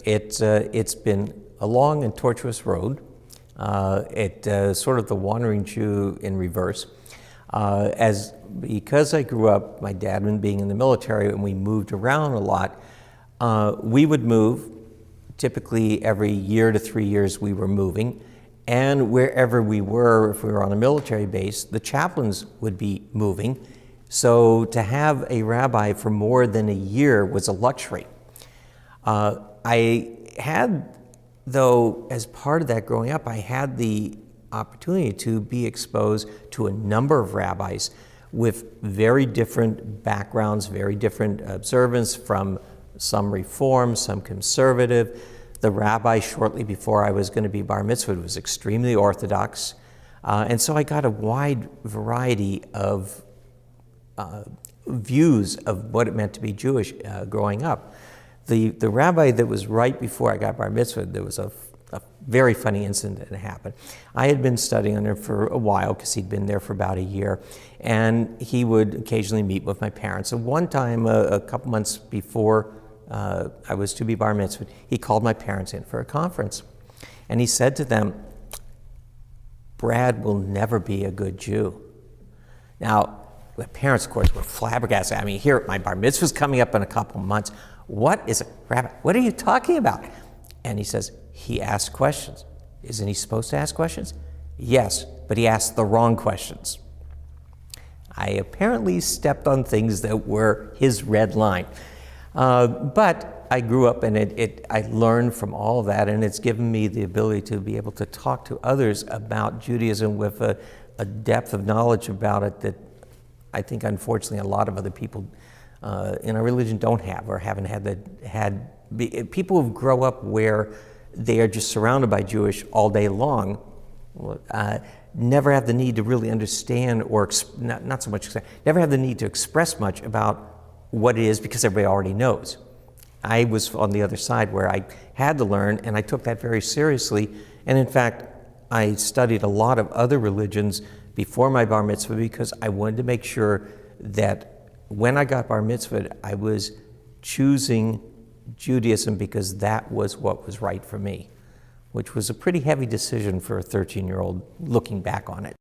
It's been a long and tortuous road. Sort of the wandering Jew in reverse. Because I grew up, my dad being in the military, and we moved around a lot, we would move. Typically every year to 3 years we were moving, and wherever we were, if we were on a military base, the chaplains would be moving. So to have a rabbi for more than a year was a luxury. I had, though, as part of that growing up, I had the opportunity to be exposed to a number of rabbis with very different backgrounds, very different observance, from some reform, some conservative. The rabbi shortly before I was going to be bar mitzvahed was extremely orthodox. And so I got a wide variety of views of what it meant to be Jewish growing up. The rabbi that was right before I got bar mitzvahed, there was a very funny incident that happened. I had been studying under him for a while because he'd been there for about a year, and he would occasionally meet with my parents. And one time, a couple months before I was to be bar mitzvahed, he called my parents in for a conference. And he said to them, "Brad will never be a good Jew." Now, my parents, of course, were flabbergasted. I mean, here, my bar mitzvah's coming up in a couple months. What is it, Rabbi? What are you talking about? And he says, he asked questions. Isn't he supposed to ask questions? Yes, but he asked the wrong questions. I apparently stepped on things that were his red line. But I grew up, and I learned from all of that, and it's given me the ability to be able to talk to others about Judaism with a depth of knowledge about it that I think, unfortunately, a lot of other people in our religion don't have, or haven't had people who grow up where they are just surrounded by Jewish all day long, never have the need to really understand, or not so much, never have the need to express much about what it is, because everybody already knows. I was on the other side where I had to learn, and I took that very seriously. And in fact, I studied a lot of other religions before my bar mitzvah, because I wanted to make sure that when I got bar mitzvahed, I was choosing Judaism because that was what was right for me, which was a pretty heavy decision for a 13-year-old looking back on it.